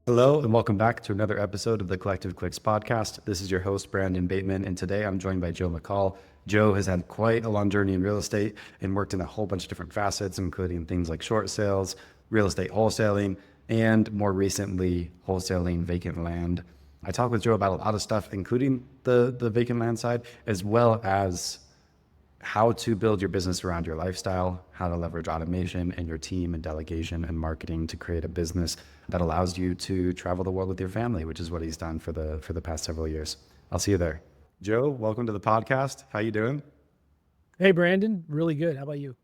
Hello, and welcome back to another episode of the Collective Clicks podcast. This is your host, Brandon Bateman, and today I'm joined by Joe McCall. Joe has had quite a long journey in real estate and worked in a whole bunch of different facets, including things like short sales, real estate wholesaling, and more recently, wholesaling vacant land. I talk with Joe about a lot of stuff, including the vacant land side, as well as how to build your business around your lifestyle, how to leverage automation and your team and delegation and marketing to create a business that allows you to travel the world with your family, which is what he's done for the past several years. I'll see you there. Joe, welcome to the podcast. How you doing? Hey, Brandon. Really good. How about you?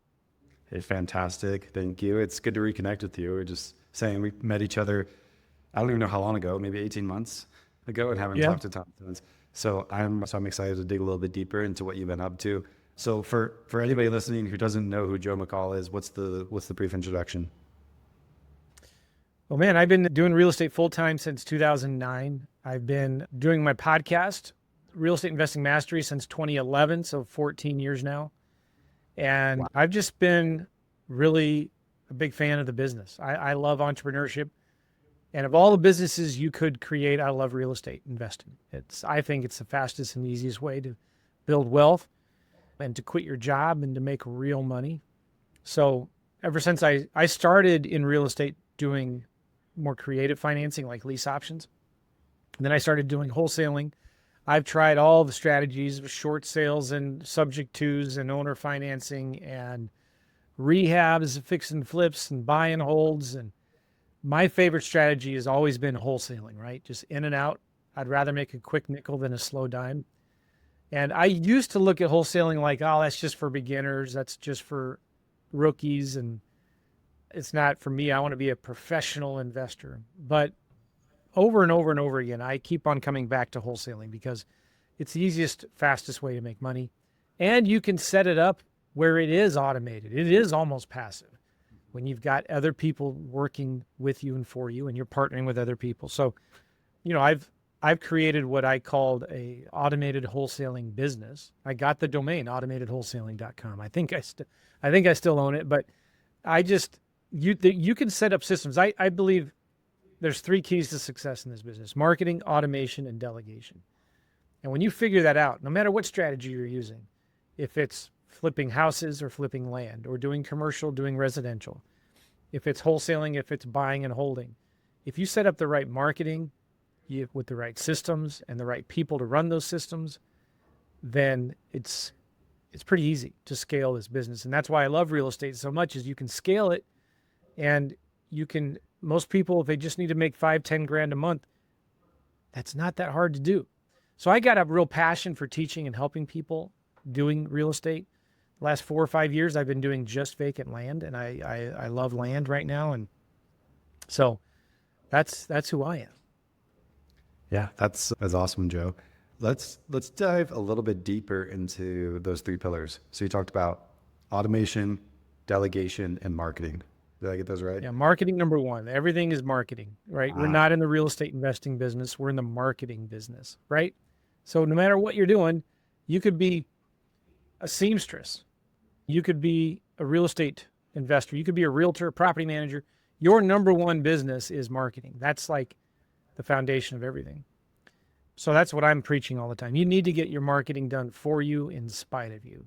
Hey, fantastic. Thank you. It's good to reconnect with you. We're just saying we met each other, I don't even know how long ago, maybe 18 months ago, and haven't talked to Tom since. So I'm excited to dig a little bit deeper into what you've been up to. So for anybody listening who doesn't know who Joe McCall is, what's the brief introduction? Well, man, I've been doing real estate full-time since 2009. I've been doing my podcast, Real Estate Investing Mastery, since 2011, so 14 years now. And wow. I've just been really a big fan of the business. I love entrepreneurship. And of all the businesses you could create, I love real estate investing. I think it's the fastest and easiest way to build wealth and to quit your job and to make real money. So ever since I started in real estate doing more creative financing like lease options, and then I started doing wholesaling. I've tried all the strategies of short sales and subject twos and owner financing and rehabs, fix and flips and buy and holds. And my favorite strategy has always been wholesaling, right? Just in and out. I'd rather make a quick nickel than a slow dime. And I used to look at wholesaling like, oh, that's just for beginners. That's just for rookies. And it's not for me. I want to be a professional investor. But over and over and over again, I keep on coming back to wholesaling because it's the easiest, fastest way to make money. And you can set it up where it is automated. It is almost passive when you've got other people working with you and for you and you're partnering with other people. So, I've created what I called a automated wholesaling business. I got the domain automatedwholesaling.com. I think I still own it, but you can set up systems. I believe there's three keys to success in this business: marketing, automation, and delegation. And when you figure that out, no matter what strategy you're using, if it's flipping houses or flipping land or doing commercial, doing residential, if it's wholesaling, if it's buying and holding, if you set up the right marketing, with the right systems and the right people to run those systems, then it's pretty easy to scale this business. And that's why I love real estate so much, is you can scale it, and most people, if they just need to make 5-10 grand a month, that's not that hard to do. So I got a real passion for teaching and helping people doing real estate. The last 4 or 5 years, I've been doing just vacant land, and I love land right now. And so that's who I am. Yeah, that's awesome, Joe. Let's dive a little bit deeper into those three pillars. So you talked about automation, delegation, and marketing. Did I get those right? Yeah, marketing number one. Everything is marketing, right? We're not in the real estate investing business. We're in the marketing business, right? So no matter what you're doing, you could be a seamstress. You could be a real estate investor. You could be a realtor, property manager. Your number one business is marketing. That's like the foundation of everything. So that's what I'm preaching all the time. You need to get your marketing done for you in spite of you.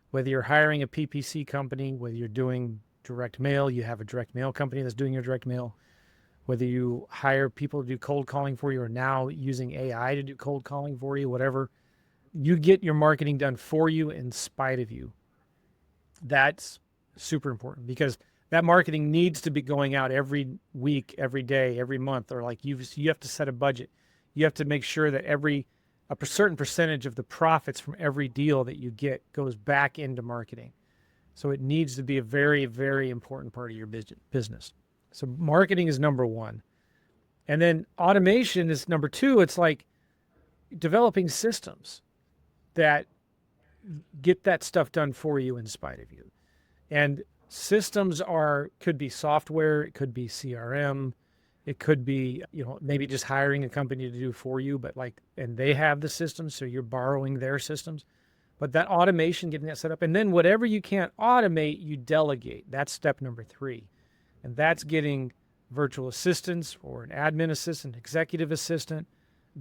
Whether you're hiring a PPC company, whether you're doing direct mail, you have a direct mail company that's doing your direct mail, whether you hire people to do cold calling for you or now using AI to do cold calling for you, whatever, you get your marketing done for you in spite of you. That's super important because that marketing needs to be going out every week, every day, every month, or like you have to set a budget. You have to make sure that a certain percentage of the profits from every deal that you get goes back into marketing. So it needs to be a very, very important part of your business. So marketing is number one. And then automation is number two. It's like developing systems that get that stuff done for you in spite of you. And systems could be software, it could be CRM, it could be, maybe just hiring a company to do for you, and they have the systems, so you're borrowing their systems. But that automation, getting that set up, and then whatever you can't automate, you delegate. That's step number three. And that's getting virtual assistants or an admin assistant, executive assistant,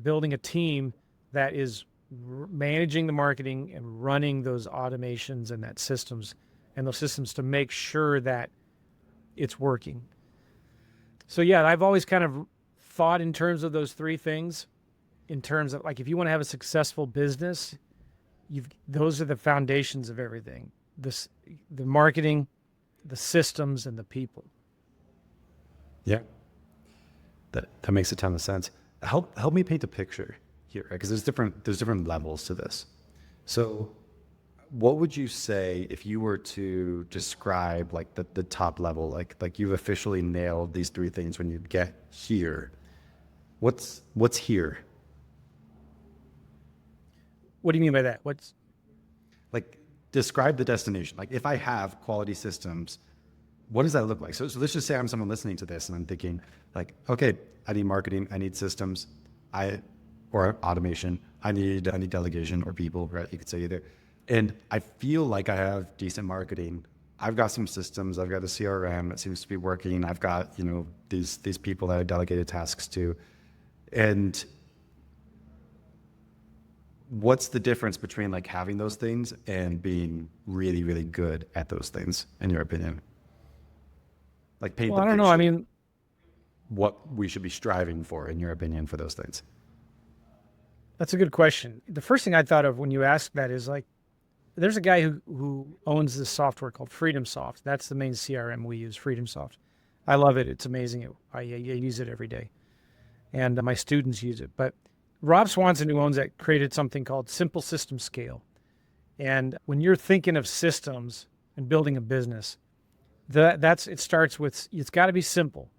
building a team that is managing the marketing and running those automations and that systems and those systems to make sure that it's working. So yeah, I've always kind of thought in terms of those three things, in terms of like, if you want to have a successful business, those are the foundations of everything. The marketing, the systems, and the people. Yeah. That makes a ton of sense. Help me paint a picture here, right? Because there's different levels to this. So what would you say if you were to describe like the top level, like you've officially nailed these three things when you get here? What's here? What do you mean by that? What's like, describe the destination. Like, if I have quality systems, what does that look like? So let's just say I'm someone listening to this and I'm thinking like, okay, I need marketing, I need systems, or automation, I need delegation or people, right? You could say either. And I feel like I have decent marketing. I've got some systems, I've got a CRM that seems to be working. I've got, these people that I delegated tasks to. And what's the difference between like having those things and being really, really good at those things, in your opinion? Like, paint the I don't know. picture. I mean, What we should be striving for, in your opinion, for those things. that's a good question. The first thing I thought of when you asked that is like, there's a guy who owns this software called FreedomSoft. That's the main CRM we use, FreedomSoft. I love it. It's amazing. I use it every day. And my students use it. But Rob Swanson, who owns that, created something called Simple System Scale. And when you're thinking of systems and building a business, it starts with, it's got to be simple.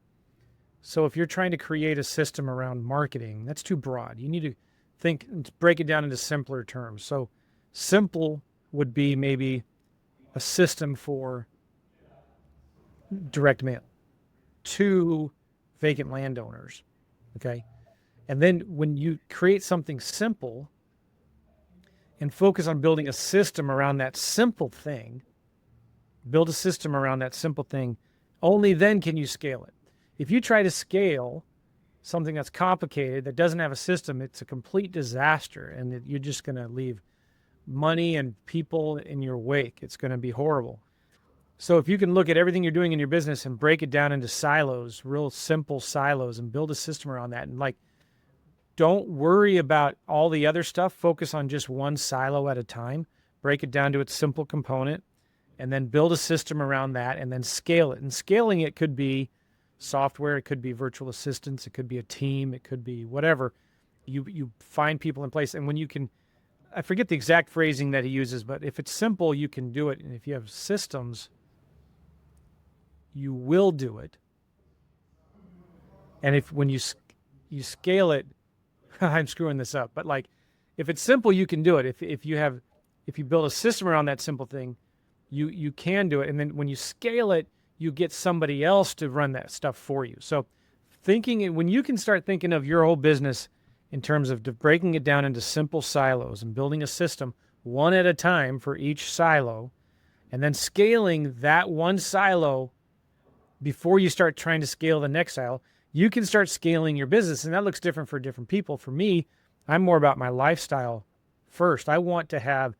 So if you're trying to create a system around marketing, that's too broad. You need to break it down into simpler terms. So simple would be maybe a system for direct mail to vacant landowners, okay? And then when you create something simple and focus on building a system around that simple thing, only then can you scale it. If you try to scale something that's complicated, that doesn't have a system, it's a complete disaster, and you're just going to leave money and people in your wake. It's going to be horrible. So if you can look at everything you're doing in your business and break it down into silos, real simple silos, and build a system around that, and like, don't worry about all the other stuff. Focus on just one silo at a time. Break it down to its simple component, and then build a system around that, and then scale it. And scaling it could be software, it could be virtual assistants, it could be a team, it could be whatever. You find people in place, and when you can, I forget the exact phrasing that he uses, but if it's simple, you can do it. And if you have systems, you will do it. And when you scale it, I'm screwing this up, but like, if it's simple, you can do it. If you build a system around that simple thing, you can do it. And then when you scale it, you get somebody else to run that stuff for you. So when you can start thinking of your whole business in terms of breaking it down into simple silos and building a system one at a time for each silo, and then scaling that one silo before you start trying to scale the next silo, you can start scaling your business. And that looks different for different people. For me, I'm more about my lifestyle first. I want to have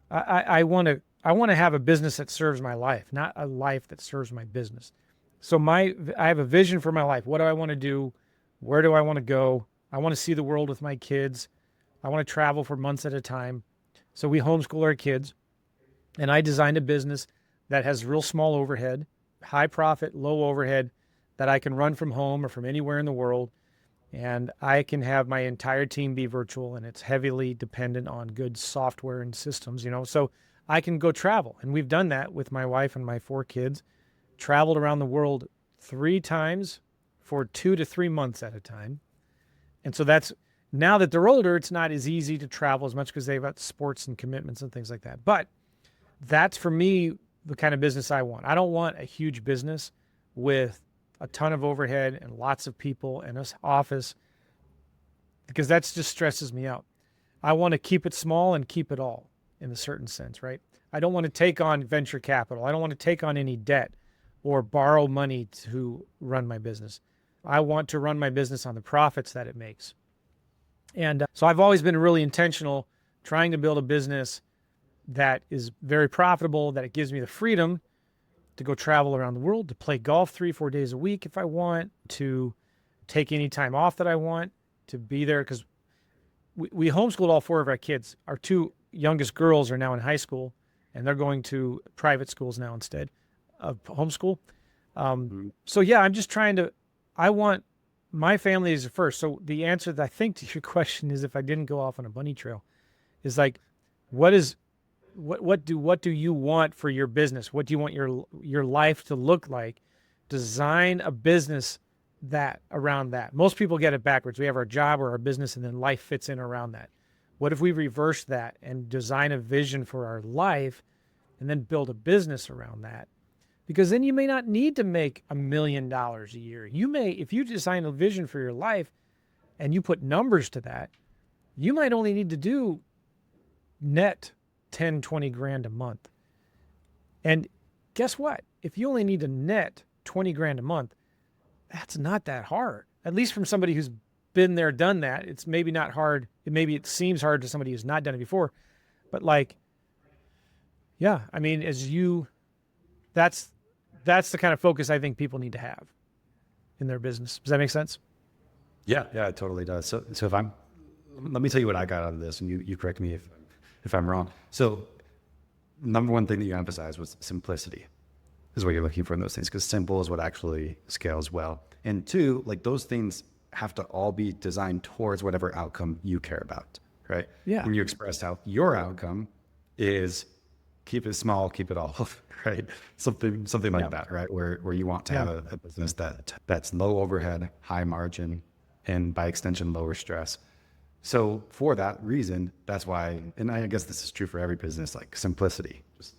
a business that serves my life, not a life that serves my business. So I have a vision for my life. What do I want to do? Where do I want to go? I want to see the world with my kids. I want to travel for months at a time. So we homeschool our kids. And I designed a business that has real small overhead, high profit, low overhead, that I can run from home or from anywhere in the world. And I can have my entire team be virtual, and it's heavily dependent on good software and systems, so I can go travel. And we've done that with my wife and my 4 kids, traveled around the world 3 times for 2 to 3 months at a time. And so now that they're older, it's not as easy to travel as much because they've got sports and commitments and things like that. But that's, for me, the kind of business I want. I don't want a huge business with a ton of overhead and lots of people and an office, because that just stresses me out. I want to keep it small and keep it all in a certain sense, right? I don't want to take on venture capital. I don't want to take on any debt or borrow money to run my business. I want to run my business on the profits that it makes. And so I've always been really intentional trying to build a business that is very profitable, that it gives me the freedom to go travel around the world, to play golf 3-4 days a week if I want, to take any time off that I want, to be there. Because we homeschooled all 4 of our kids. Our 2 youngest girls are now in high school, and they're going to private schools now instead of homeschool. So yeah, I'm just I want my family is first. So the answer that I think to your question is, if I didn't go off on a bunny trail, is like, what do you want for your business? What do you want your life to look like? Design a business that around that. Most people get it backwards. We have our job or our business, and then life fits in around that. What if we reverse that and design a vision for our life and then build a business around that? Because then you may not need to make $1 million a year. You may, if you design a vision for your life and you put numbers to that, you might only need to do net 10, 20 grand a month. And guess what? If you only need to net 20 grand a month, that's not that hard. At least from somebody who's been there, done that. It's maybe not hard. Maybe it seems hard to somebody who's not done it before, but like, yeah, I mean, that's the kind of focus I think people need to have in their business. Does that make sense? Yeah, it totally does. So let me tell you what I got out of this, and you correct me if I'm wrong. So number one thing that you emphasized was simplicity is what you're looking for in those things, because simple is what actually scales well. And 2, like those things have to all be designed towards whatever outcome you care about, right? Yeah. When you expressed how your outcome is keep it small, keep it all, right? Something like that, right? Where you want to have a business that's low overhead, high margin, and by extension, lower stress. So for that reason, that's why, and I guess this is true for every business, like simplicity, just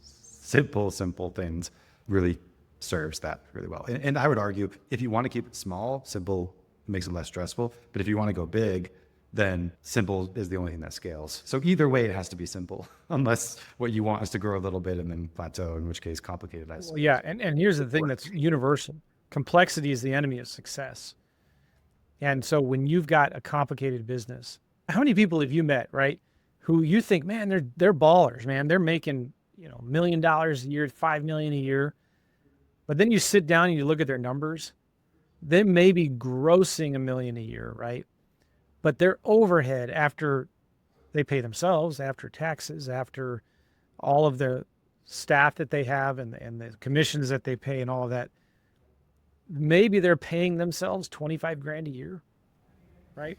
simple things really serves that really well. And I would argue, if you want to keep it small, simple makes it less stressful. But if you want to go big, then simple is the only thing that scales. So either way, it has to be simple, unless what you want is to grow a little bit and then plateau, in which case complicated. Well, yeah, and here's the thing that's universal. Complexity is the enemy of success. And so when you've got a complicated business, how many people have you met, right, who you think, man, they're ballers, man. They're making, $1 million a year, $5 million a year. But then you sit down and you look at their numbers. They may be grossing $1 million a year, right? But their overhead, after they pay themselves, after taxes, after all of the staff that they have and the commissions that they pay and all of that, maybe they're paying themselves 25 grand a year, right?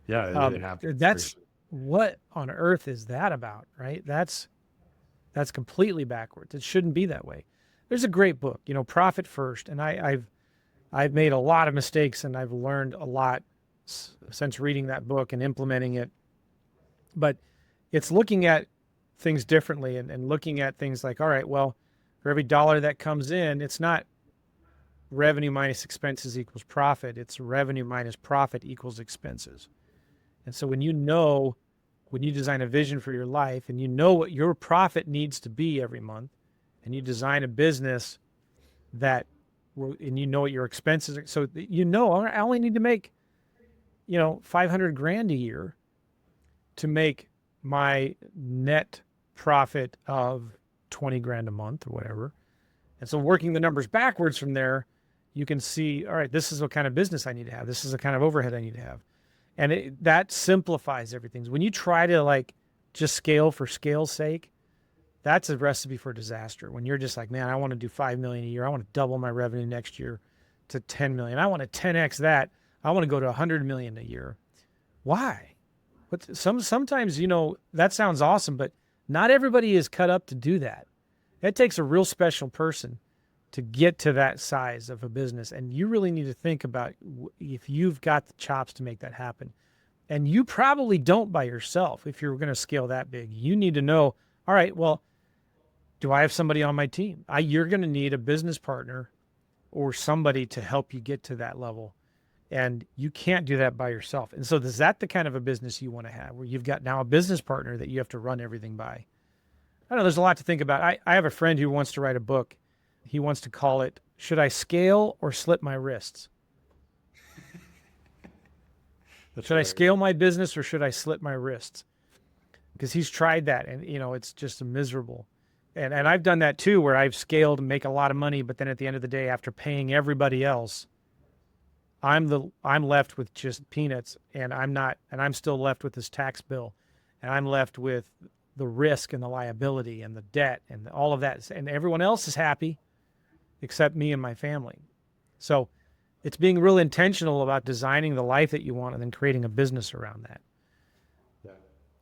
Yeah, that's what on earth is that about, right? That's completely backwards. It shouldn't be that way. There's a great book, Profit First, and I've made a lot of mistakes, and I've learned a lot since reading that book and implementing it. But it's looking at things differently and looking at things like, all right, well, for every dollar that comes in, it's not revenue minus expenses equals profit. It's revenue minus profit equals expenses. And so when you design a vision for your life and you know what your profit needs to be every month, and you design a business and you know what your expenses are, so I only need to make 500 grand a year to make my net profit of 20 grand a month or whatever. And so working the numbers backwards from there, you can see, all right, this is what kind of business I need to have. This is the kind of overhead I need to have. And that simplifies everything. When you try to just scale for scale's sake, that's a recipe for disaster. When you're just like, man, I want to do 5 million a year. I want to double my revenue next year to 10 million. I want to 10x that. I want to go to 100 million a year. Why? But sometimes, that sounds awesome, but not everybody is cut up to do that. It takes a real special person to get to that size of a business. And you really need to think about if you've got the chops to make that happen. And you probably don't by yourself if you're going to scale that big. You need to know, all right, well, do I have somebody on my team? You're going to need a business partner or somebody to help you get to that level. And you can't do that by yourself. And so is that the kind of a business you want to have, where you've got now a business partner that you have to run everything by? I don't know, there's a lot to think about. I have a friend who wants to write a book He wants to call it, should I scale or slit my wrists? Should I scale my business or should I slit my wrists? Because he's tried that and, it's just miserable. And I've done that too, where I've scaled and make a lot of money, but then at the end of the day, after paying everybody else, I'm left with just peanuts, and I'm still left with this tax bill, and I'm left with the risk and the liability and the debt and all of that. And everyone else is happy except me and my family. So it's being real intentional about designing the life that you want and then creating a business around that. Yeah.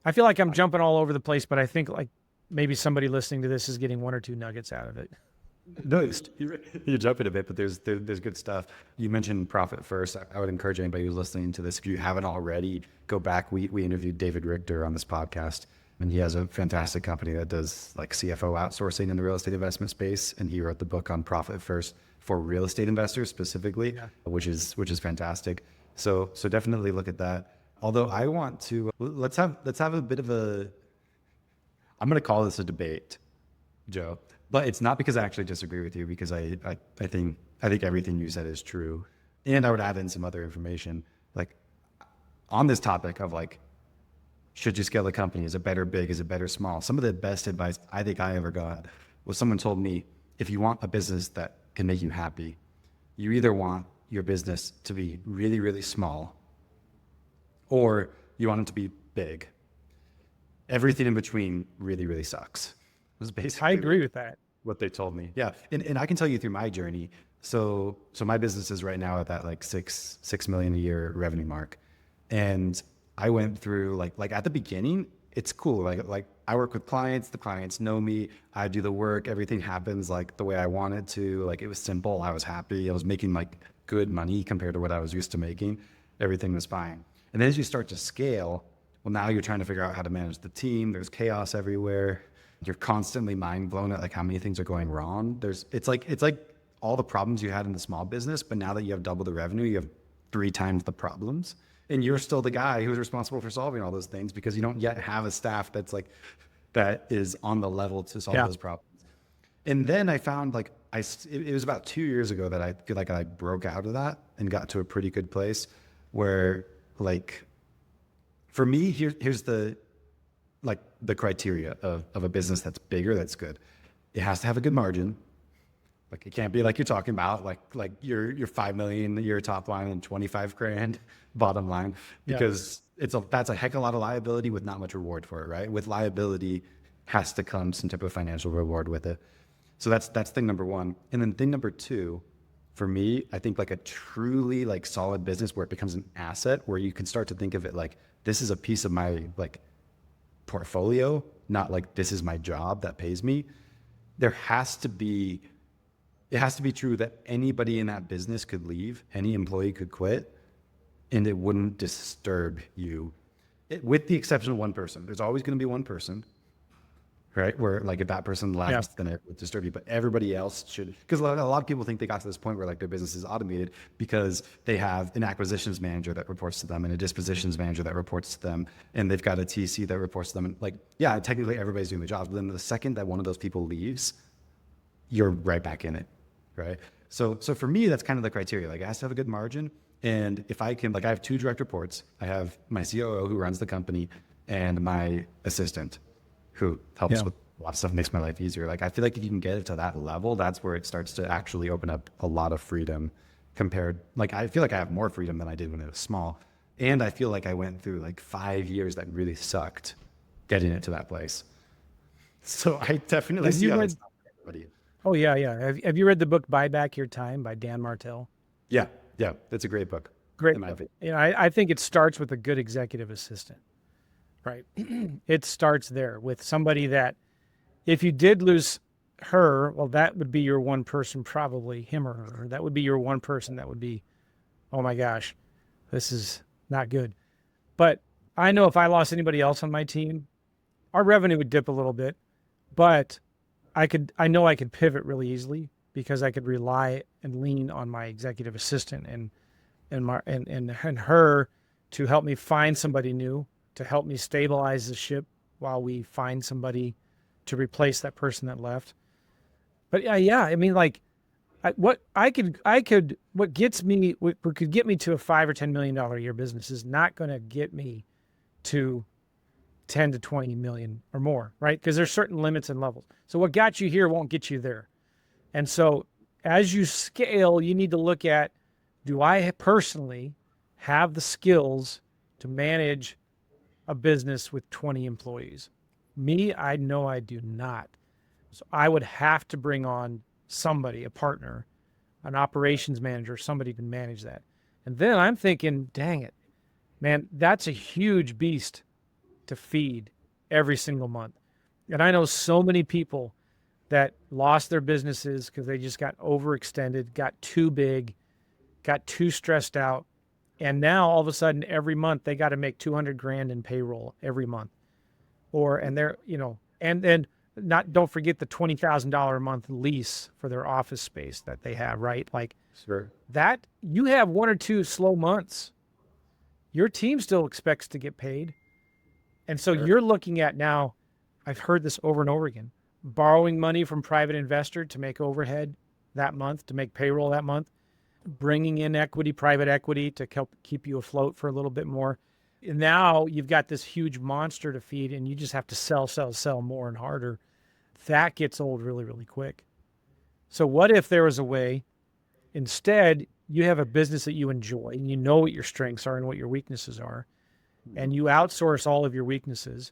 I feel like I'm jumping all over the place, but I think like maybe somebody listening to this is getting one or two nuggets out of it. No, you're jumping a bit, but there's good stuff. You mentioned profit first. I would encourage anybody who's listening to this, if you haven't already, go back. We interviewed David Richter on this podcast, and he has a fantastic company that does like CFO outsourcing in the real estate investment space. And he wrote the book on profit first for real estate investors specifically, which is fantastic. So definitely look at that. Although I want to, let's have a bit of I'm going to call this a debate, Joe. But it's not because I actually disagree with you, because I think everything you said is true. And I would add in some other information, like on this topic of like, should you scale the company? Is it better big? Is it better small? Some of the best advice I think I ever got was someone told me, if you want a business that can make you happy, you either want your business to be really, really small, or you want it to be big. Everything in between really, really sucks. Was basically I agree with that. What they told me. Yeah. And I can tell you through my journey. So my business is right now at that like six million a year revenue mark. And I went through like at the beginning, it's cool. Like I work with clients, the clients know me, I do the work, everything happens like the way I wanted to. Like it was simple. I was happy. I was making like good money compared to what I was used to making. Everything was fine. And then as you start to scale, well, now you're trying to figure out how to manage the team. There's chaos everywhere. You're constantly mind blown at like how many things are going wrong. It's like all the problems you had in the small business, but now that you have double the revenue, you have 3 times the problems, and you're still the guy who's responsible for solving all those things because you don't yet have a staff that is on the level to solve those problems. And then I found it was about 2 years ago that I broke out of that and got to a pretty good place where like, for me, here's the criteria of a business that's bigger, that's good. It has to have a good margin. Like it can't be like you're talking about like your 5 million a year top line and 25 grand bottom line, because that's a heck of a lot of liability with not much reward for it, right? With liability has to come some type of financial reward with it. So that's thing number one. And then thing number two, for me, I think like a truly like solid business where it becomes an asset, where you can start to think of it like, this is a piece of my like portfolio, not like this is my job that pays me. It has to be true that anybody in that business could leave, any employee could quit, and it wouldn't disturb you. With the exception of one person. There's always going to be one person, right? Where like if that person left, then it would disturb you. But everybody else should, because a lot of people think they got to this point where like their business is automated because they have an acquisitions manager that reports to them and a dispositions manager that reports to them, and they've got a TC that reports to them. And like, yeah, technically everybody's doing the jobs, but then the second that one of those people leaves, you're right back in it, right? So for me, that's kind of the criteria. Like it has to have a good margin. And if I can, like I have 2 direct reports. I have my COO who runs the company and my assistant who helps with a lot of stuff, makes my life easier. Like I feel like if you can get it to that level, that's where it starts to actually open up a lot of freedom compared. Like I feel like I have more freedom than I did when it was small. And I feel like I went through like 5 years that really sucked getting it to that place. So I definitely see how it's not for everybody. Oh yeah. Have you read the book Buy Back Your Time by Dan Martell? Yeah. That's a great book. Great book. I think it starts with a good executive assistant, right? It starts there with somebody that if you did lose her, well, that would be your one person, probably him or her. That would be your one person that would be, oh my gosh, this is not good. But I know if I lost anybody else on my team, our revenue would dip a little bit, but I know I could pivot really easily because I could rely and lean on my executive assistant and her to help me find somebody new, to help me stabilize the ship while we find somebody to replace that person that left. But yeah, I mean, like, what could get me to a $5 or $10 million a year business is not going to get me to 10 to 20 million or more, right? Because there's certain limits and levels. So what got you here won't get you there. And so as you scale, you need to look at, do I personally have the skills to manage a business with 20 employees? Me, I know I do not. So I would have to bring on somebody, a partner, an operations manager, somebody to manage that. And then I'm thinking, dang it, man, that's a huge beast to feed every single month. And I know so many people that lost their businesses because they just got overextended, got too big, got too stressed out. And now all of a sudden, every month they got to make 200 grand in payroll every month. And they're, and then don't forget the $20,000 a month lease for their office space that they have, right? Like Sure. that, you have 1 or 2 slow months, your team still expects to get paid. And so Sure. you're looking at now, I've heard this over and over again, borrowing money from private investor to make overhead that month, to make payroll that month, bringing in equity, private equity to help keep you afloat for a little bit more. And now you've got this huge monster to feed and you just have to sell more and harder. That gets old really, really quick. So what if there was a way, instead, you have a business that you enjoy and you know what your strengths are and what your weaknesses are, and you outsource all of your weaknesses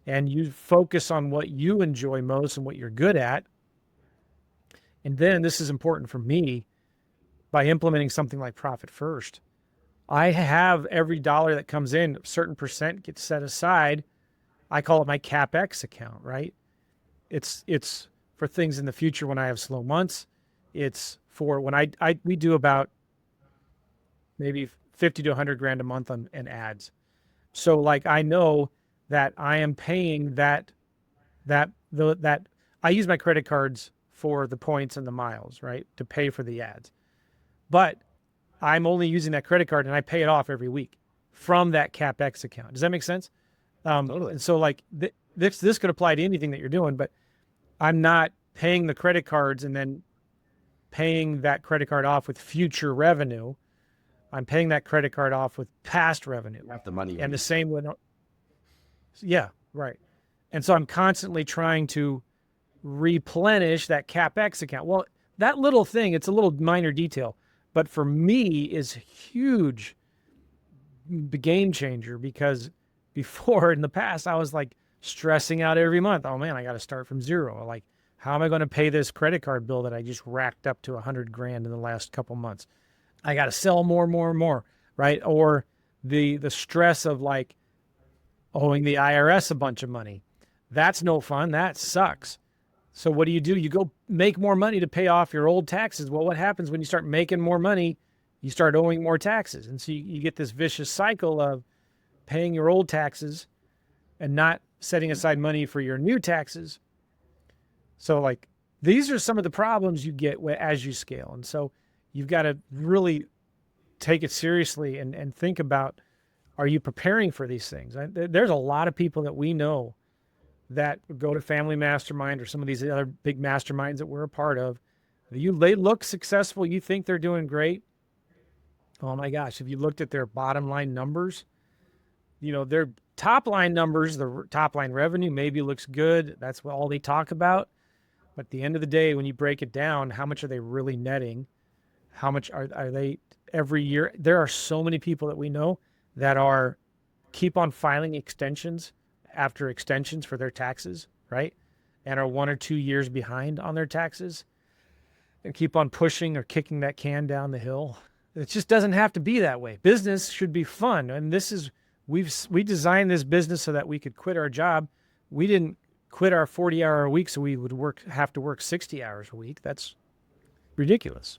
and you focus on what you enjoy most and what you're good at. And then this is important for me, by implementing something like Profit First, I have every dollar that comes in, a certain percent gets set aside. I call it my CapEx account, right? It's for things in the future when I have slow months. It's for when we do about maybe 50 to 100 grand a month on ads. So like I know that I am paying that I use my credit cards for the points and the miles, right? To pay for the ads. But I'm only using that credit card and I pay it off every week from that CapEx account. Does that make sense? Totally. And so like this could apply to anything that you're doing, but I'm not paying the credit cards and then paying that credit card off with future revenue. I'm paying that credit card off with past revenue. You have the money. And the same with, yeah, right. And so I'm constantly trying to replenish that CapEx account. Well, that little thing, it's a little minor detail, but for me is huge, game changer, because before in the past, I was like stressing out every month. Oh man, I got to start from zero. Like, how am I going to pay this credit card bill that I just racked up to 100 grand in the last couple months? I got to sell more, right? Or the stress of like owing the IRS a bunch of money. That's no fun. That sucks. So what do? You go make more money to pay off your old taxes. Well, what happens when you start making more money? You start owing more taxes. And so you get this vicious cycle of paying your old taxes and not setting aside money for your new taxes. So like these are some of the problems you get as you scale. And so you've got to really take it seriously and think about, are you preparing for these things? There's a lot of people that we know that go to Family Mastermind or some of these other big masterminds that we're a part of. They look successful. You think they're doing great. Oh my gosh. If you looked at their bottom line numbers, their top line numbers, the top line revenue maybe looks good. That's what all they talk about. But at the end of the day, when you break it down, how much are they really netting? How much are they every year? There are so many people that we know that keep on filing extensions after extensions for their taxes, right? And are 1 or 2 years behind on their taxes and keep on pushing or kicking that can down the hill. It just doesn't have to be that way. Business should be fun. And we designed this business so that we could quit our job. We didn't quit our 40-hour a week so we would have to work 60 hours a week. That's ridiculous.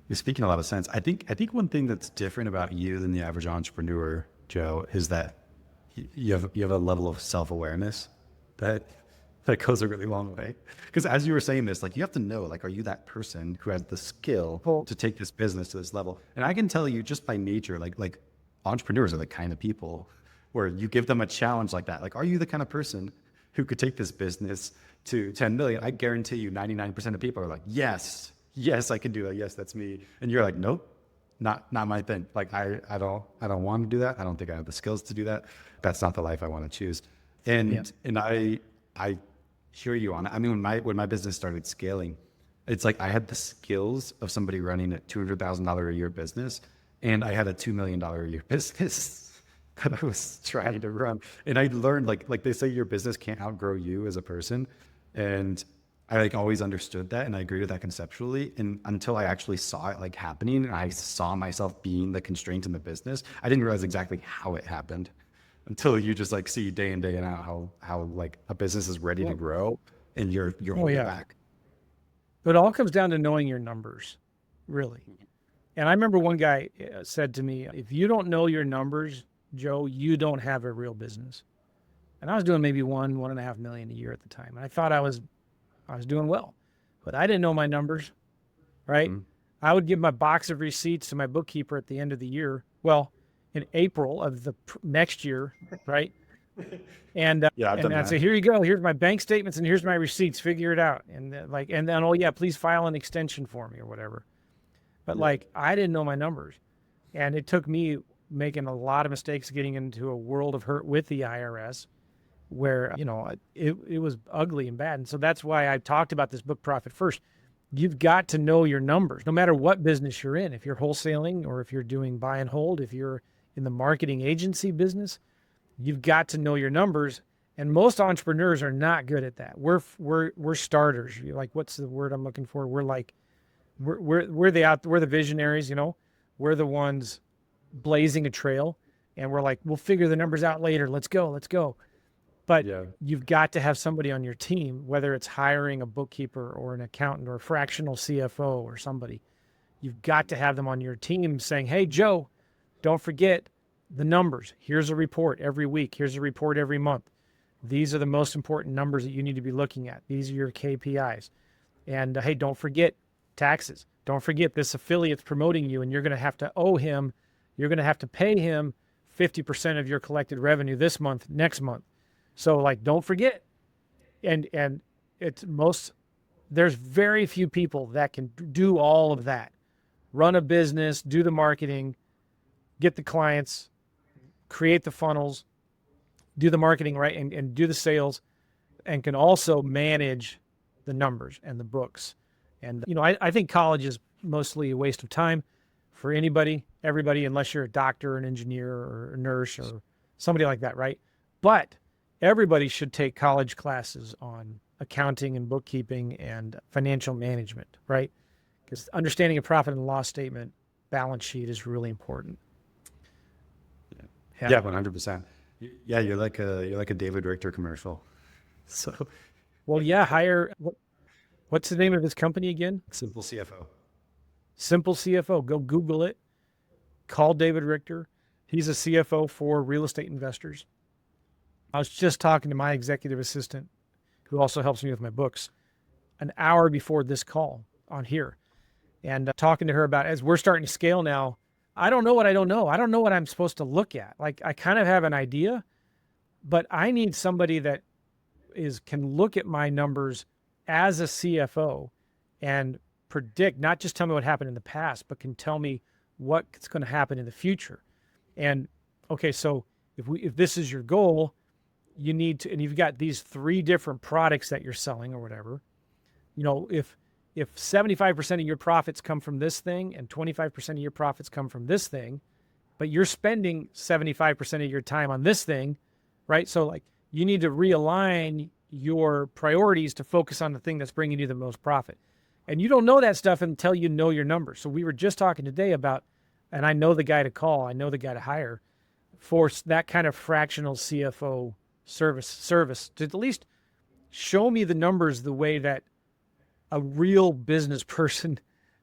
You're speaking a lot of sense. I think one thing that's different about you than the average entrepreneur, Joe, is that you have a level of self-awareness that goes a really long way. Because as you were saying this, like you have to know, like, are you that person who has the skill to take this business to this level? And I can tell you just by nature, like entrepreneurs are the kind of people where you give them a challenge like that. Like, are you the kind of person who could take this business to 10 million, I guarantee you 99% of people are like, yes, I can do that. Yes, that's me. And you're like, nope, not my thing. Like, I don't want to do that. I don't think I have the skills to do that. That's not the life I want to choose. And I hear you on it. I mean, when my business started scaling, it's like I had the skills of somebody running a $200,000 a year business, and I had a $2 million a year business that I was trying to run. And I learned, like they say, your business can't outgrow you as a person. And I like always understood that, and I agree with that conceptually. And until I actually saw it like happening, and I saw myself being the constraint in the business, I didn't realize exactly how it happened until you just like see day in, day out how like a business is ready to grow and you're holding back. But it all comes down to knowing your numbers, really. And I remember one guy said to me, if you don't know your numbers, Joe, you don't have a real business. And I was doing maybe 1.5 million a year at the time. And I thought I was doing well, but I didn't know my numbers, right? Mm-hmm. I would give my box of receipts to my bookkeeper at the end of the year. Well, in April of the next year, right? And I'd say, here you go. Here's my bank statements and here's my receipts. Figure it out. And then, oh yeah, please file an extension for me or whatever. But like, I didn't know my numbers, and it took me making a lot of mistakes getting into a world of hurt with the IRS, where it was ugly and bad. And so that's why I talked about this book, Profit First. You've got to know your numbers, no matter what business you're in. If you're wholesaling, or if you're doing buy and hold, if you're in the marketing agency business, you've got to know your numbers. And most entrepreneurs are not good at that. We're starters. You're like, what's the word I'm looking for? We're the visionaries, we're the ones blazing a trail, and we're like, we'll figure the numbers out later. Let's go. But you've got to have somebody on your team, whether it's hiring a bookkeeper or an accountant or a fractional CFO or somebody. You've got to have them on your team saying, hey, Joe, don't forget the numbers. Here's a report every week. Here's a report every month. These are the most important numbers that you need to be looking at. These are your KPIs. And hey, don't forget taxes. Don't forget this affiliate's promoting you, and you're going to have to you're going to have to pay him 50% of your collected revenue this month, next month. So like, don't forget. And there's very few people that can do all of that. Run a business, do the marketing, get the clients, create the funnels, do the marketing, right, and do the sales, and can also manage the numbers and the books. And, I think college is mostly a waste of time for everybody, unless you're a doctor, or an engineer, or a nurse, or somebody like that, right? But everybody should take college classes on accounting and bookkeeping and financial management, right? Because understanding a profit and loss statement, balance sheet is really important. Yeah, 100%. Yeah, you're like a David Richter commercial. So, well, yeah, what's the name of his company again? Simple CFO. Simple CFO. Go Google it. Call David Richter. He's a CFO for real estate investors. I was just talking to my executive assistant, who also helps me with my books, an hour before this call on here, and talking to her about, as we're starting to scale now, I don't know what I don't know. I don't know what I'm supposed to look at. Like, I kind of have an idea, but I need somebody that can look at my numbers as a CFO and predict, not just tell me what happened in the past, but can tell me what's going to happen in the future. And okay, so if this is your goal, you need to, and you've got these 3 different products that you're selling or whatever, if 75% of your profits come from this thing and 25% of your profits come from this thing, but you're spending 75% of your time on this thing, right? So like, you need to realign your priorities to focus on the thing that's bringing you the most profit. And you don't know that stuff until you know your numbers. So we were just talking today about, and I know the guy to call, I know the guy to hire for that kind of fractional CFO service to at least show me the numbers the way that a real business person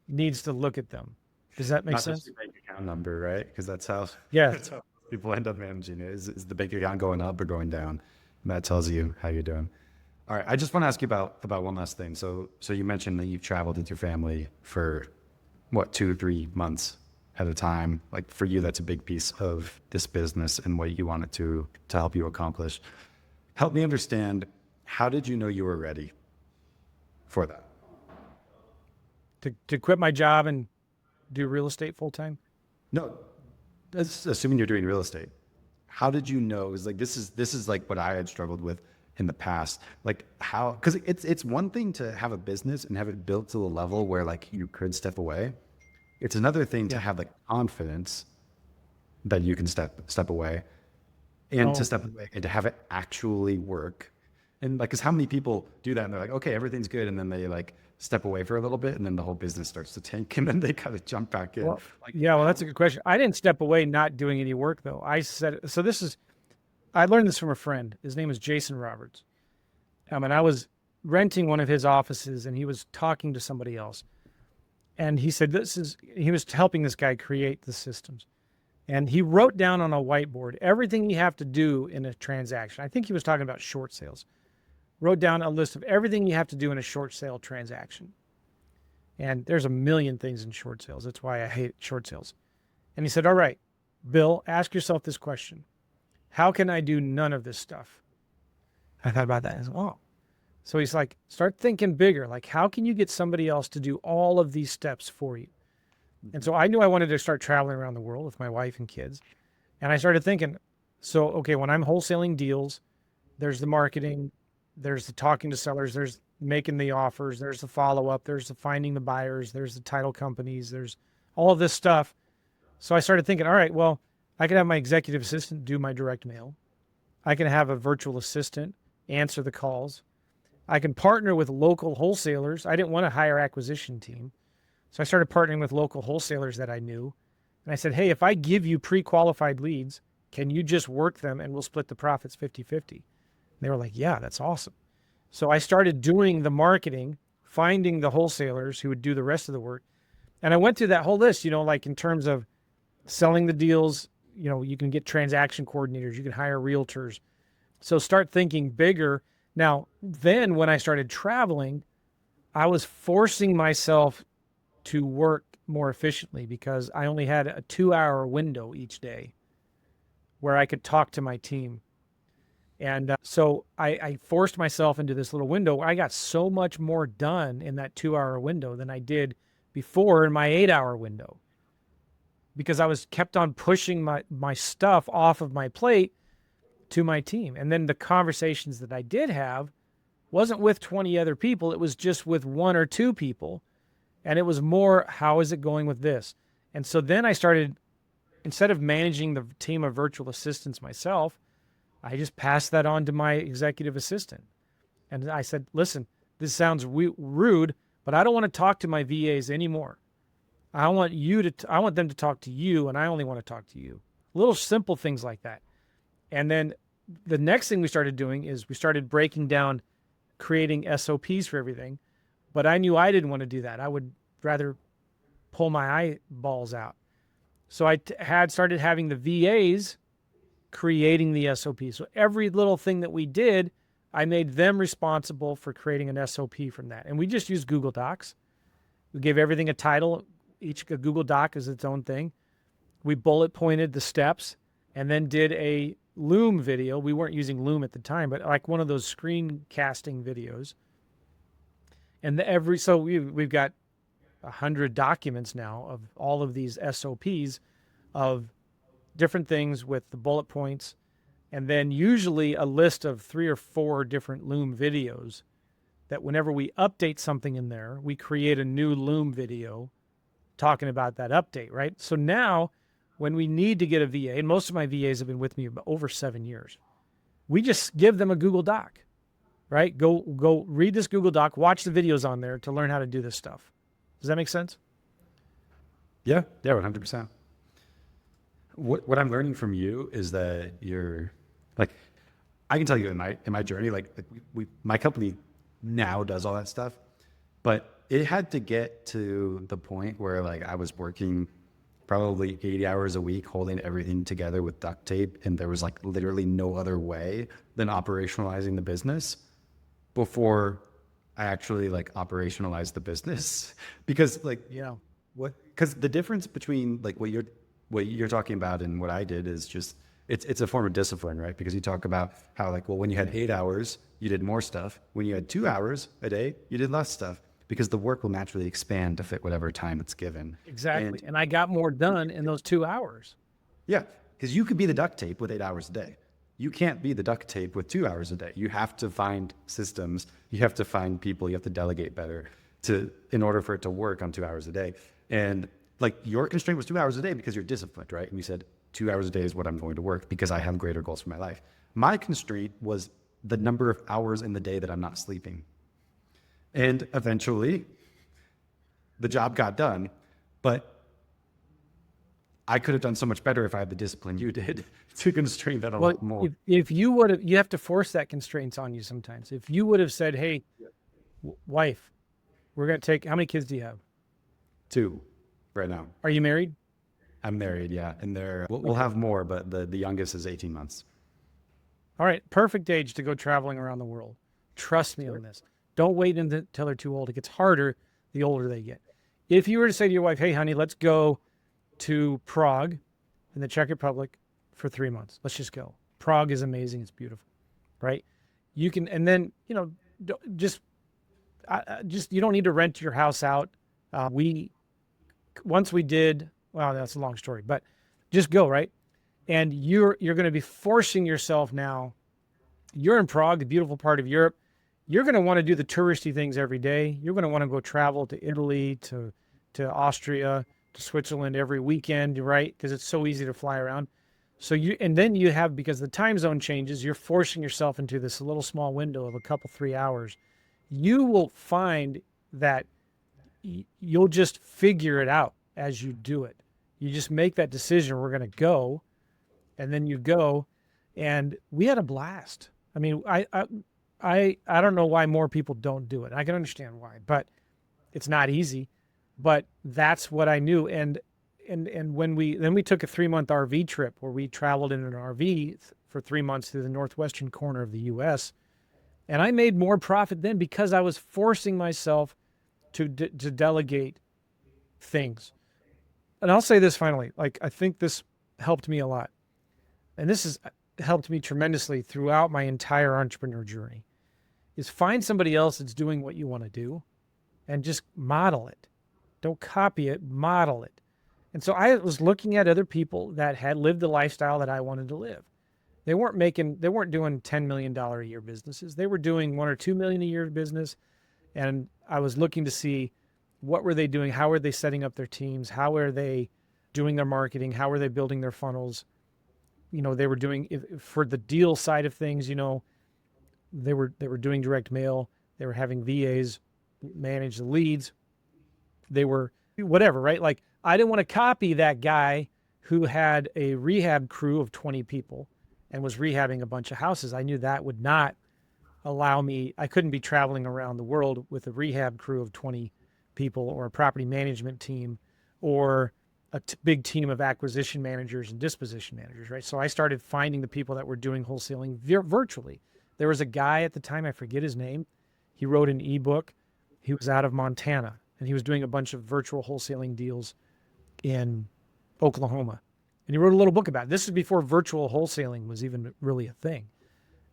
needs to look at them. Does that make sense? Not just your bank account number, right? Because that's how how people end up managing it. Is the bank account going up or going down? And that tells you how you're doing. All right, I just want to ask you about one last thing. So you mentioned that you've traveled with your family for 2 to 3 months at a time. Like, for you, that's a big piece of this business and what you want it to help you accomplish. Help me understand How did you know you were ready for that? To quit my job and do real estate full time. No, that's assuming you're doing real estate. How did you know? Is like this is like what I had struggled with in the past. Like how? Because it's one thing to have a business and have it built to the level where like you could step away. It's another thing to have like confidence that you can step away, and to step away and to have it actually work. And like, because how many people do that and they're like, okay, everything's good, and then they like step away for a little bit, and then the whole business starts to tank, and then they kind of jump back in. Well, Like, yeah, well, that's a good question. I didn't step away not doing any work though. I said, so this is, I learned this from a friend. His name is Jason Roberts. And I was renting one of his offices and he was talking to somebody else. And he said, he was helping this guy create the systems. And he wrote down on a whiteboard everything you have to do in a transaction. I think he was talking about short sales. Wrote down a list of everything you have to do in a short sale transaction. And there's a million things in short sales. That's why I hate short sales. And he said, all right, Bill, ask yourself this question. How can I do none of this stuff? I thought about that. I said, oh. So he's like, start thinking bigger. Like, how can you get somebody else to do all of these steps for you? And so I knew I wanted to start traveling around the world with my wife and kids. And I started thinking, so, okay, when I'm wholesaling deals, there's the marketing, there's the talking to sellers, there's making the offers, there's the follow-up, there's the finding the buyers, there's the title companies, there's all of this stuff. So I started thinking, all right, well, I could have my executive assistant do my direct mail. I can have a virtual assistant answer the calls. I can partner with local wholesalers. I didn't want a hire acquisition team. So I started partnering with local wholesalers that I knew. And I said, hey, if I give you pre-qualified leads, can you just work them and we'll split the profits 50-50? And they were like, yeah, that's awesome. So I started doing the marketing, finding the wholesalers who would do the rest of the work. And I went through that whole list, like in terms of selling the deals, you can get transaction coordinators, you can hire realtors. So start thinking bigger. Now, then when I started traveling, I was forcing myself to work more efficiently because I only had a 2-hour window each day where I could talk to my team. And so I forced myself into this little window where I got so much more done in that 2-hour window than I did before in my 8-hour window, because I was kept on pushing my stuff off of my plate to my team. And then the conversations that I did have wasn't with 20 other people. It was just with 1 or 2 people. And it was more, how is it going with this? And so then I started, instead of managing the team of virtual assistants myself, I just passed that on to my executive assistant. And I said, listen, this sounds rude, but I don't want to talk to my VAs anymore. I want them to talk to you, and I only want to talk to you. Little simple things like that. And then the next thing we started doing is we started breaking down, creating SOPs for everything. But I knew I didn't want to do that. I would rather pull my eyeballs out. So I had started having the VAs creating the SOP. So every little thing that we did, I made them responsible for creating an SOP from that. And we just used Google Docs. We gave everything a title. Each Google Doc is its own thing. We bullet pointed the steps and then did a Loom video. We weren't using Loom at the time, but like one of those screen casting videos. And so we've got 100 documents now of all of these SOPs of different things with the bullet points, and then usually a list of 3 or 4 different Loom videos that whenever we update something in there, we create a new Loom video talking about that update, right? So now when we need to get a VA, and most of my VAs have been with me over 7 years, we just give them a Google Doc, right? Go read this Google Doc, watch the videos on there to learn how to do this stuff. Does that make sense? Yeah, 100%. What I'm learning from you is that you're like, I can tell you in my journey, like my company now does all that stuff, but it had to get to the point where like I was working probably 80 hours a week, holding everything together with duct tape. And there was like literally no other way than operationalizing the business before I actually like operationalized the business. Because like, because the difference between like what you're talking about and what I did is just it's a form of discipline, right? Because you talk about how like, well, when you had 8 hours, you did more stuff. When you had 2 hours a day, you did less stuff because the work will naturally expand to fit whatever time it's given. Exactly. And I got more done in those 2 hours. Yeah, because you could be the duct tape with 8 hours a day. You can't be the duct tape with 2 hours a day. You have to find systems. You have to find people. You have to delegate better in order for it to work on 2 hours a day. And like your constraint was 2 hours a day because you're disciplined, right? And you said 2 hours a day is what I'm going to work because I have greater goals for my life. My constraint was the number of hours in the day that I'm not sleeping. And eventually the job got done, but I could have done so much better if I had the discipline you did to constrain that a lot more. If you would have, you have to force that constraints on you sometimes. If you would have said, hey, wife, we're going to take, how many kids do you have? 2 right now. Are you married? I'm married, yeah. And we'll have more, but the youngest is 18 months. All right. Perfect age to go traveling around the world. Trust me on this. Don't wait until they're too old. It gets harder the older they get. If you were to say to your wife, hey, honey, let's go to Prague in the Czech Republic for 3 months. Let's just go. Prague is amazing. It's beautiful, right? You can, and then, you know, just you don't need to rent your house out. Once we did, well, that's a long story, but just go, right? And you're going to be forcing yourself now. You're in Prague, the beautiful part of Europe. You're going to want to do the touristy things every day. You're going to want to go travel to Italy, to Austria, to Switzerland every weekend, right? Because it's so easy to fly around. So and then you have, because the time zone changes, you're forcing yourself into this little small window of a couple, 3 hours. You will find that you'll just figure it out as you do it. You just make that decision. We're going to go, and then you go, and we had a blast. I mean, I don't know why more people don't do it. I can understand why, but it's not easy. But that's what I knew. And when we took a 3-month RV trip where we traveled in an RV for 3 months through the northwestern corner of the U.S. And I made more profit then because I was forcing myself to delegate things. And I'll say this finally, like, I think this helped me a lot. And this has helped me tremendously throughout my entire entrepreneur journey, is find somebody else that's doing what you want to do and just model it. Don't copy it, model it. And so I was looking at other people that had lived the lifestyle that I wanted to live. They weren't doing $10 million a year businesses. They were doing $1 or $2 million a year business. And I was looking to see what were they doing? How were they setting up their teams? How are they doing their marketing? How are they building their funnels? You know, they were doing, for the deal side of things, you know, they were doing direct mail. They were having VAs manage the leads. They were whatever, right? Like, I didn't want to copy that guy who had a rehab crew of 20 people and was rehabbing a bunch of houses. I knew that would not allow me. I couldn't be traveling around the world with a rehab crew of 20 people, or a property management team, or a big team of acquisition managers and disposition managers, right? So I started finding the people that were doing wholesaling virtually. There was a guy at the time, I forget his name. He wrote an ebook. He was out of Montana, and he was doing a bunch of virtual wholesaling deals in Oklahoma. And he wrote a little book about it. This is before virtual wholesaling was even really a thing.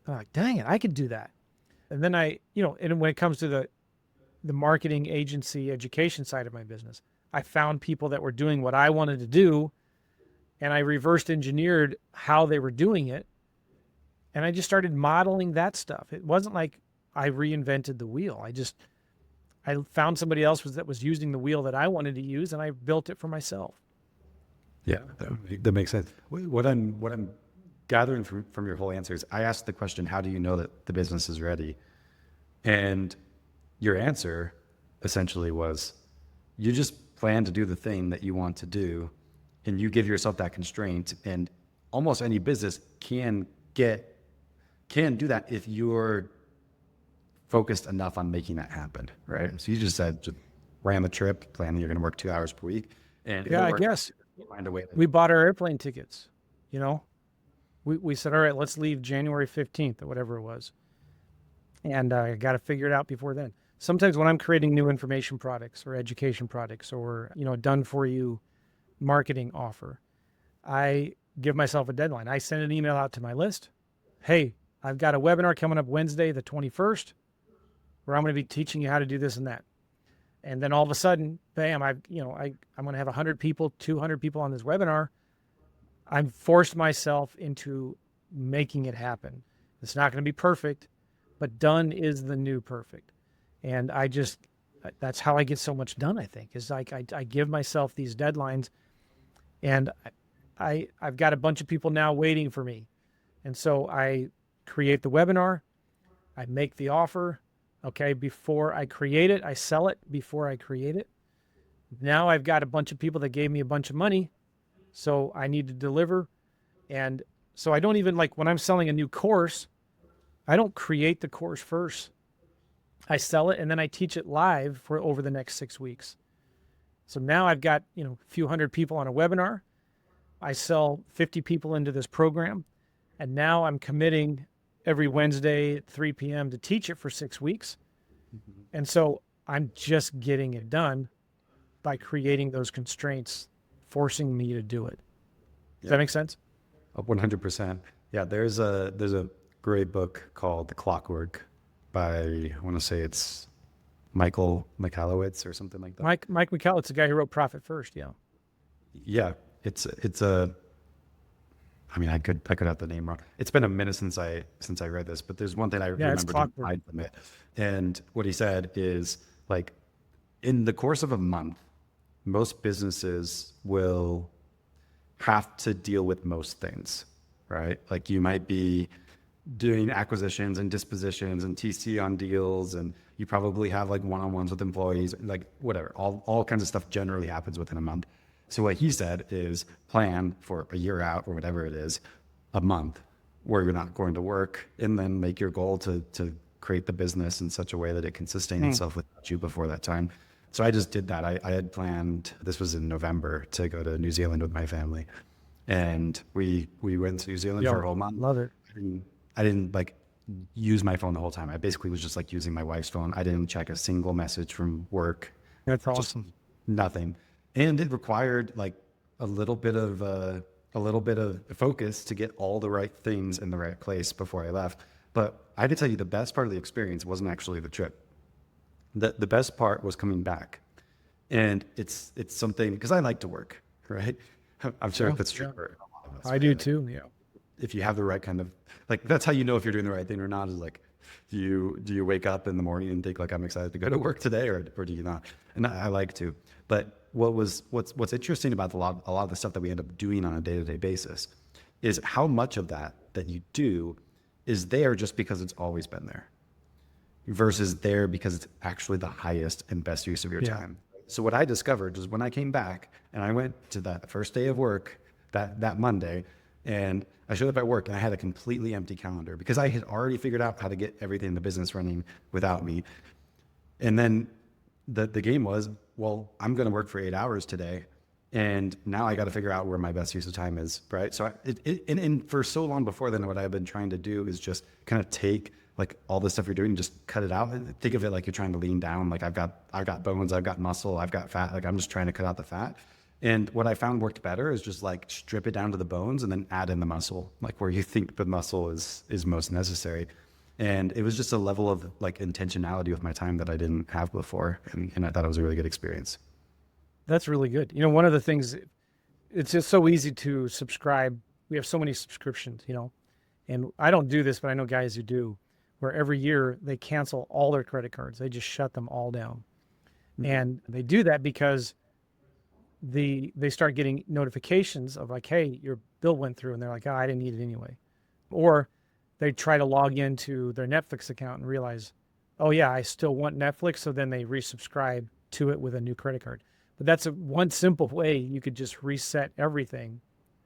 I'm like, dang it, I could do that. And then and when it comes to the marketing agency education side of my business, I found people that were doing what I wanted to do, and I reversed engineered how they were doing it. And I just started modeling that stuff. It wasn't like I reinvented the wheel. I found somebody else that was using the wheel that I wanted to use, and I built it for myself. Yeah, that makes sense. What I'm gathering from your whole answer is, I asked the question, how do you know that the business is ready? And your answer essentially was, you just plan to do the thing that you want to do, and you give yourself that constraint. And almost any business can do that if you're focused enough on making that happen, right? So you just said, just ran the trip, plan that you're going to work 2 hours per week. And yeah, I guess find a way. We bought our airplane tickets, you know, we said, all right, let's leave January 15th or whatever it was. And I got to figure it out before then. Sometimes when I'm creating new information products or education products or, you know, done for you marketing offer, I give myself a deadline. I send an email out to my list. Hey, I've got a webinar coming up Wednesday, the 21st, where I'm going to be teaching you how to do this and that. And then all of a sudden, bam, I'm going to have 100 people, 200 people on this webinar. I've forced myself into making it happen. It's not going to be perfect, but done is the new perfect. And that's how I get so much done, I think, is like I give myself these deadlines, and I've got a bunch of people now waiting for me. And so I create the webinar, I make the offer. Okay, before I create it, I sell it before I create it. Now I've got a bunch of people that gave me a bunch of money, so I need to deliver. And so I don't even, like, when I'm selling a new course, I don't create the course first. I sell it and then I teach it live for over the next 6 weeks. So now I've got, a few hundred people on a webinar. I sell 50 people into this program, and now I'm committing every Wednesday at 3 p.m. to teach it for 6 weeks. Mm-hmm. And so I'm just getting it done by creating those constraints, forcing me to do it. Does that make sense? 100%. Yeah, there's a great book called The Clockwork by, I want to say it's Michael Michalowicz or something like that. Mike Michalowicz, the guy who wrote Profit First. Yeah. Yeah, it's I could have the name wrong. It's been a minute since I read this, but there's one thing I remember from it. And what he said is, like, in the course of a month, most businesses will have to deal with most things, right? Like, you might be doing acquisitions and dispositions and TC on deals, and you probably have like one-on-ones with employees, like whatever, all kinds of stuff generally happens within a month. So what he said is plan for a year out or whatever it is, a month where you're not going to work, and then make your goal to create the business in such a way that it can sustain itself without you before that time. So I just did that. I had planned, this was in November, to go to New Zealand with my family. And we went to New Zealand for a whole month. Love it. I didn't like use my phone the whole time. I basically was just like using my wife's phone. I didn't check a single message from work. That's awesome. Nothing. And it required like a little bit of focus to get all the right things in the right place before I left. But I had to tell you, the best part of the experience wasn't actually the trip. The best part was coming back. And it's something, because I like to work, right? I'm sure that's true for a lot of us. I do too. Yeah. If you have the right kind of, like, that's how you know if you're doing the right thing or not, is like, do you wake up in the morning and think like, I'm excited to go to work today, or do you not? And I like to. But what's interesting about a lot of the stuff that we end up doing on a day-to-day basis is how much of that you do is there just because it's always been there, versus there because it's actually the highest and best use of your time. So what I discovered was, when I came back and I went to that first day of work, that Monday, and I showed up at work and I had a completely empty calendar because I had already figured out how to get everything in the business running without me. And then the game was, well, I'm going to work for 8 hours today, and now I got to figure out where my best use of time is, right? So and for so long before then, what I've been trying to do is just kind of take like all the stuff you're doing, just cut it out, and think of it like you're trying to lean down. Like, I've got bones, I've got muscle, I've got fat. Like, I'm just trying to cut out the fat. And what I found worked better is just like strip it down to the bones and then add in the muscle, like where you think the muscle is most necessary. And it was just a level of like intentionality with my time that I didn't have before. And I thought it was a really good experience. That's really good. One of the things, it's just so easy to subscribe. We have so many subscriptions, and I don't do this, but I know guys who do, where every year they cancel all their credit cards. They just shut them all down. Mm-hmm. And they do that because they start getting notifications of like, hey, your bill went through, and they're like, oh, I didn't need it anyway. Or they try to log into their Netflix account and realize, oh yeah, I still want Netflix. So then they resubscribe to it with a new credit card. But that's one simple way you could just reset everything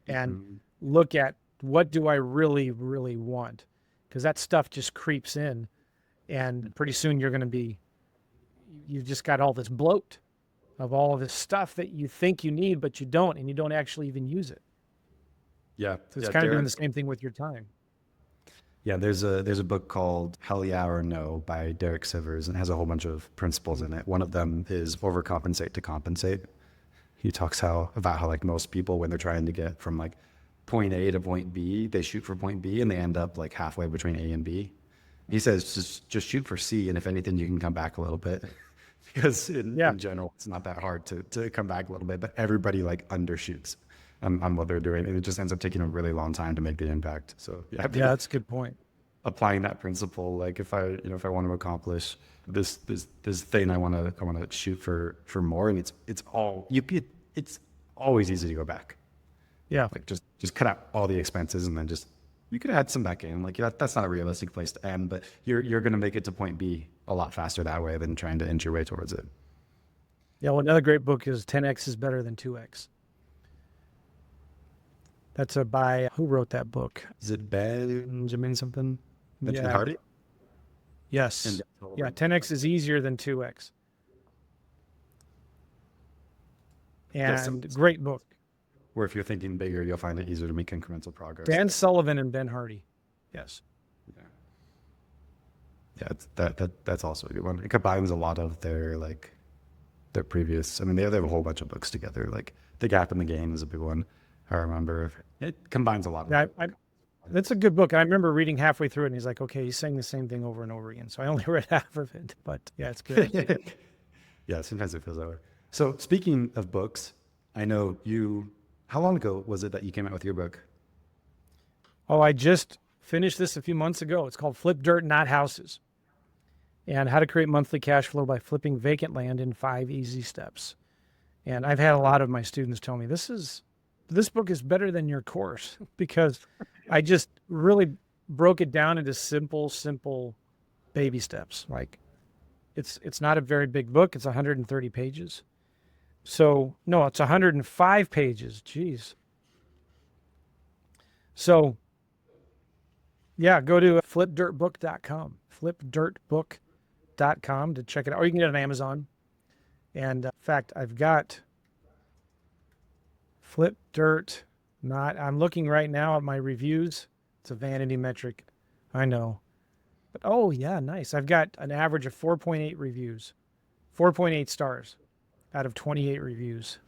and look at, what do I really, really want? Because that stuff just creeps in, and pretty soon you've just got all this bloat of all of this stuff that you think you need, but you don't, and you don't actually even use it. Yeah. So it's kind of doing the same thing with your time. Yeah, there's a book called Hell Yeah or No by Derek Sivers, and it has a whole bunch of principles in it. One of them is overcompensate to compensate. He talks about how like most people, when they're trying to get from like point A to point B, they shoot for point B and they end up like halfway between A and B. He says just shoot for C, and if anything, you can come back a little bit. Because in general, it's not that hard to come back a little bit, but everybody like undershoots on what they're doing, and it just ends up taking a really long time to make the impact. So yeah, that's a good point. Applying that principle, like if I want to accomplish this thing, I want to shoot for more, and it's always easy to go back. Yeah, like just cut out all the expenses, and then you could add some back in. Like that's not a realistic place to end, but you're going to make it to point B a lot faster that way than trying to inch your way towards it. Yeah, well, another great book is 10X is Better Than 2X. That's by, who wrote that book? Is it Benjamin something? Benjamin Yeah. Hardy? Yes. Yeah, 10X is easier than 2X. And great book. Where if you're thinking bigger, you'll find it easier to make incremental progress. Dan Sullivan and Ben Hardy. Yes. Yeah, that's also a good one. It combines a lot of their previous. I mean, they have a whole bunch of books together. Like The Gap in the Game is a big one. I remember it combines a lot. That's a good book. I remember reading halfway through it, and he's like, "Okay, he's saying the same thing over and over again." So I only read half of it, but yeah, it's good. Yeah, sometimes it feels that way. So speaking of books, I know you. How long ago was it that you came out with your book? Oh, I just finished this a few months ago. It's called Flip Dirt, Not Houses, and how to create monthly cash flow by flipping vacant land in 5 easy steps. And I've had a lot of my students tell me this book is better than your course, because I just really broke it down into simple baby steps. Like it's not a very big book. It's 130 pages. So no, it's 105 pages. Jeez. So yeah, go to flipdirtbook.com, flipdirtbook.com to check it out. Or you can get it on Amazon. And in fact, I've got Flip Dirt. I'm looking right now at my reviews. It's a vanity metric. I know. But oh yeah, nice. I've got an average of 4.8 reviews, 4.8 stars out of 28 reviews.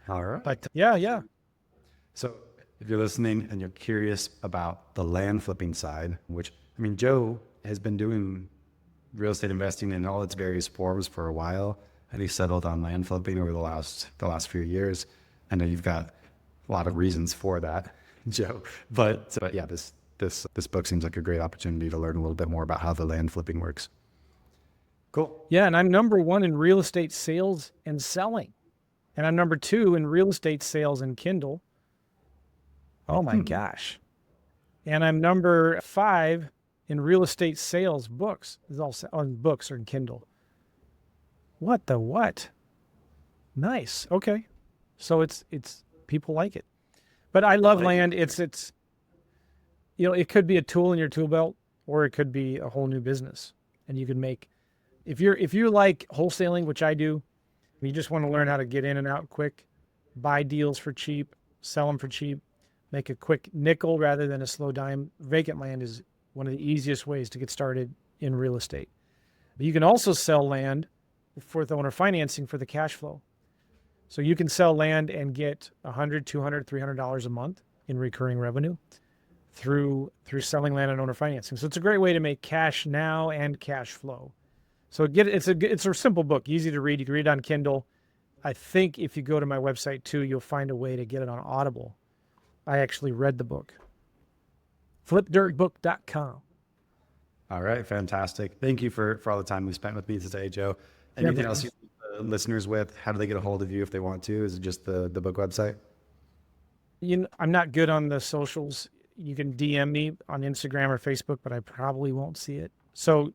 All right. But yeah. So if you're listening and you're curious about the land flipping side, which, I mean, Joe has been doing real estate investing in all its various forms for a while, and he settled on land flipping over the last few years. I know you've got a lot of reasons for that, Joe, but yeah, this book seems like a great opportunity to learn a little bit more about how the land flipping works. Cool. Yeah, and I'm number 1 in real estate sales and selling, and I'm number 2 in real estate sales and Kindle. Oh my gosh. And I'm number 5 in real estate sales books. It's all on books or in Kindle. What? Nice. Okay. So it's people like it. But I love land. It's it could be a tool in your tool belt, or it could be a whole new business. And you can make, if you like wholesaling, which I do, and you just want to learn how to get in and out quick, buy deals for cheap, sell them for cheap, make a quick nickel rather than a slow dime. Vacant land is one of the easiest ways to get started in real estate. But you can also sell land for the owner financing for the cash flow. So you can sell land and get $100, $200, $300 a month in recurring revenue through selling land and owner financing. So it's a great way to make cash now and cash flow. So it's a simple book, easy to read. You can read it on Kindle. I think if you go to my website too, you'll find a way to get it on Audible. I actually read the book. flipdirtbook.com. All right, fantastic. Thank you for all the time we spent with me today, Joe. Anything else you leave the listeners with? How do they get a hold of you if they want to? Is it just the book website? I'm not good on the socials. You can DM me on Instagram or Facebook, but I probably won't see it. So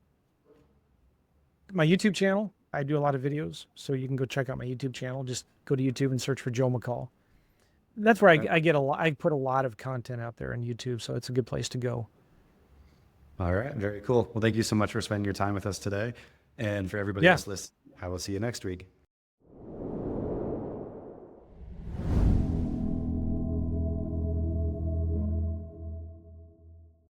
my YouTube channel, I do a lot of videos, so you can go check out my YouTube channel. Just go to YouTube and search for Joe McCall. That's where I put a lot of content out there on YouTube, so it's a good place to go. All right, very cool. Well, thank you so much for spending your time with us today. And for everybody else listening, I will see you next week.